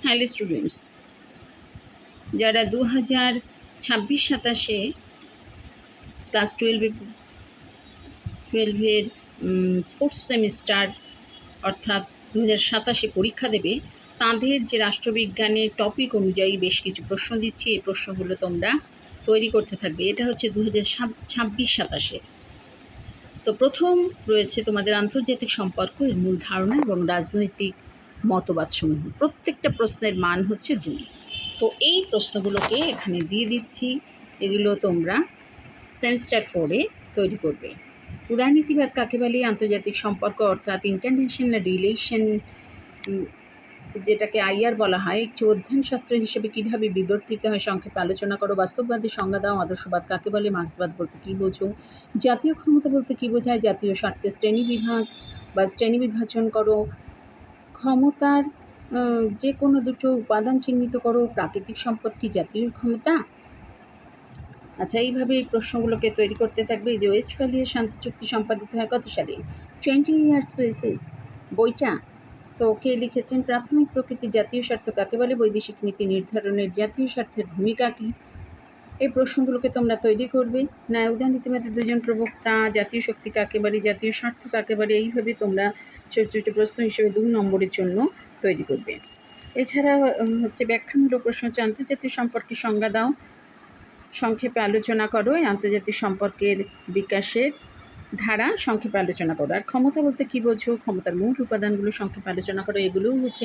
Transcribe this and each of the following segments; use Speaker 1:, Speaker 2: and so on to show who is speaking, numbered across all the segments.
Speaker 1: Hello students, যারা 2026-27 class টুয়েলভের fourth semester অর্থাৎ 2027 পরীক্ষা দেবে, তাদের যে রাষ্ট্রবিজ্ঞানের টপিক অনুযায়ী বেশ কিছু প্রশ্ন দিচ্ছি। এই প্রশ্নগুলো তোমরা তৈরি করতে থাকবে। এটা হচ্ছে 2026-27। তো প্রথম রয়েছে তোমাদের আন্তর্জাতিক সম্পর্ক, এর মূল ধারণা এবং রাজনৈতিক মতবাদসমূহ। প্রত্যেকটা প্রশ্নের মান হচ্ছে 2। তো এই প্রশ্নগুলোকে এখানে দিয়ে দিচ্ছি। এগুলো তোমরা সেমিস্টার 4-এ তৈরি করবে। উদারনীতিবাদ কাকে বলে? আন্তর্জাতিক সম্পর্ক অর্থাৎ ইন্টারন্যাশনাল রিলেশন, যেটাকে আইআর বলা হয়, একটি অধ্যয়নশাস্ত্র হিসেবে কীভাবে বিবর্তিত হয় সংক্ষেপে আলোচনা করো। বাস্তববাদী সংজ্ঞা দাও। আদর্শবাদ কাকে বলে? মার্ক্সবাদ বলতে কী বোঝো? জাতীয় ক্ষমতা বলতে কী বোঝায়? জাতীয় স্বার্থে শ্রেণীবিভাগ বা শ্রেণীবিভাজন করো। ক্ষমতার যে কোনো দুটো উপাদান চিহ্নিত করো। প্রাকৃতিক সম্পদ কি জাতীয় ক্ষমতা? আচ্ছা, এইভাবে এই প্রশ্নগুলোকে তৈরি করতে থাকবে। যে ওয়েস্টফালিয়া শান্তি চুক্তি সম্পাদিত হয় কত সালে? 20 ইয়ার্স ক্রাইসিস বইটা তো কে লিখেছেন? প্রাথমিক প্রকৃতি জাতীয় স্বার্থ কাকে বলে? বৈদেশিক নীতি নির্ধারণের জাতীয় স্বার্থের ভূমিকা কী? এই প্রশ্নগুলোকে তোমরা তৈরি করবে। ন্যায় উদারনীতিবাদের দুজন প্রবক্তা, জাতীয় শক্তি কাকে বলে? জাতীয় স্বার্থ কাকে বলে? এইভাবে তোমরা ছোট ছোট প্রশ্ন হিসেবে 2 নম্বরের জন্য তৈরি করবে। এছাড়া হচ্ছে ব্যাখ্যামূলক প্রশ্ন হচ্ছে আন্তর্জাতিক সম্পর্কের সংজ্ঞা দাও, সংক্ষেপে আলোচনা করো। এই আন্তর্জাতিক সম্পর্কের বিকাশের ধারা সংক্ষেপে আলোচনা করো। আর ক্ষমতা বলতে কী বোঝো? ক্ষমতার মূল উপাদানগুলো সংক্ষেপে আলোচনা করো। এগুলোও হচ্ছে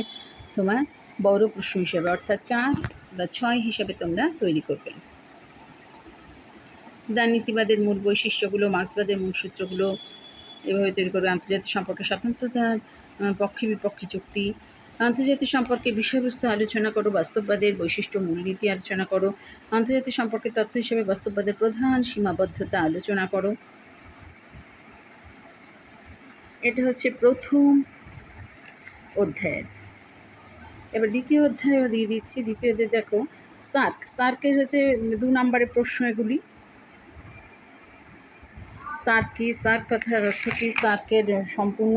Speaker 1: তোমার বড় প্রশ্ন হিসেবে, অর্থাৎ 4 বা 6 হিসেবে তোমরা তৈরি করবে। উদারনীতিবাদের মূল বৈশিষ্ট্যগুলো, মার্ক্সবাদের মূল সূত্রগুলো এভাবে তৈরি করবে। আন্তর্জাতিক সম্পর্কে স্বতন্ত্রতার পক্ষে বিপক্ষে চুক্তি, আন্তর্জাতিক সম্পর্কে বিষয়বস্তু আলোচনা করো। বাস্তববাদের বৈশিষ্ট্য মূলনীতি আলোচনা করো। আন্তর্জাতিক সম্পর্কে তথ্য হিসেবে বাস্তববাদের প্রধান সীমাবদ্ধতা আলোচনা করো। এটা হচ্ছে প্রথম অধ্যায়ের। এবার দ্বিতীয় অধ্যায়ও দিয়ে দিচ্ছি। দ্বিতীয় অধ্যায় দেখো সার্কের হচ্ছে 2 নম্বরের প্রশ্ন এগুলি। সার্ক কি? সার্ক কথার অর্থ কী? সার্কের সম্পূর্ণ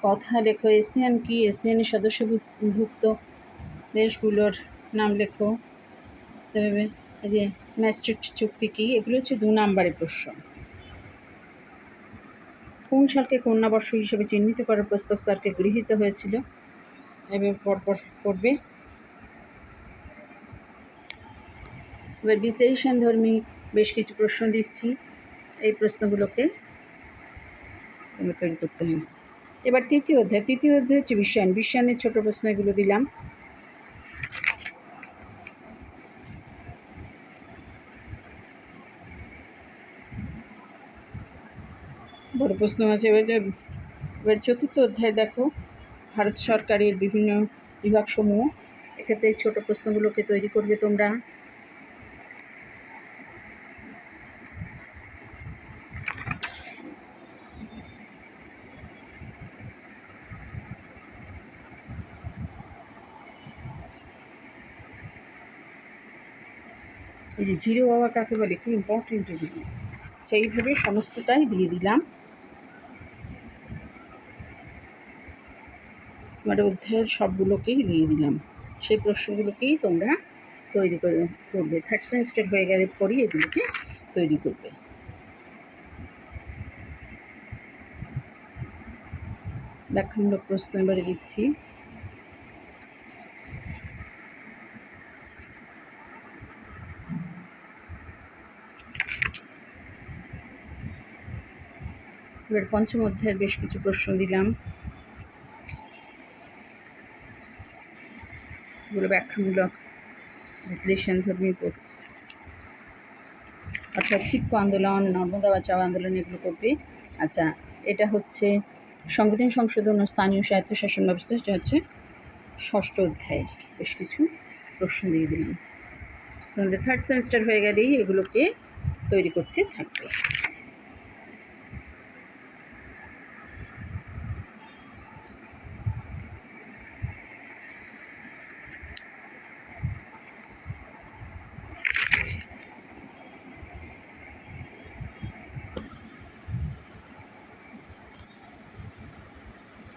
Speaker 1: কথা লেখো। এশিয়ান কি? এশিয়ানের সদস্যভুক্ত দেশগুলোর নাম লেখো। তবে এই যে ম্যাস্ট্রিক্ট চুক্তি কী? এগুলো হচ্ছে 2 নম্বরের প্রশ্ন। কোন সালকে কন্যাবর্ষ হিসেবে চিহ্নিত করার প্রস্তাব সার্কে গৃহীত হয়েছিল? এভাবে পরপর পড়বে। এবার বিশ্লেষণধর্মী বেশ কিছু প্রশ্ন দিচ্ছি। এই প্রশ্নগুলোকে তৈরি করতে হবে। এবার তৃতীয় অধ্যায় হচ্ছে বিশ্বায়ন। বিশ্বায়নের ছোট প্রশ্ন এগুলো দিলাম। বড় প্রশ্ন আছে। এবার চতুর্থ অধ্যায় দেখো ভারত সরকারের বিভিন্ন বিভাগসমূহ। এক্ষেত্রে ছোট প্রশ্নগুলোকে তৈরি করবে তোমরা। এই যে জিরো বাবা কাকে বলে, খুব ইম্পর্টেন্ট এগুলো। সেইভাবে সমস্তটাই দিয়ে দিলাম। মানে অধ্যায়ের সবগুলোকেই দিয়ে দিলাম। সেই প্রশ্নগুলোকেই তোমরা তৈরি করবে। থার্ড সেমিস্টার হয়ে গেলে পরই এগুলোকে তৈরি করবে। ব্যাখ্যামূলক প্রশ্ন এবারে দিচ্ছি। এবার পঞ্চম অধ্যায়ের বেশ কিছু প্রশ্ন দিলাম। এগুলো ব্যাখ্যামূলক, বিশ্লেষণধর্মী, অর্থাৎ শিক্ষক আন্দোলন, নর্মদা বাঁচাও আন্দোলন এগুলো করবে। আচ্ছা, এটা হচ্ছে সংবিধান সংশোধন ও স্থানীয় স্বায়ত্তশাসন ব্যবস্থা। এটা হচ্ছে ষষ্ঠ অধ্যায়ের বেশ কিছু প্রশ্ন দিয়ে দিলাম। তোমাদের থার্ড সেমিস্টার হয়ে গেলেই এগুলোকে তৈরি করতে থাকবে।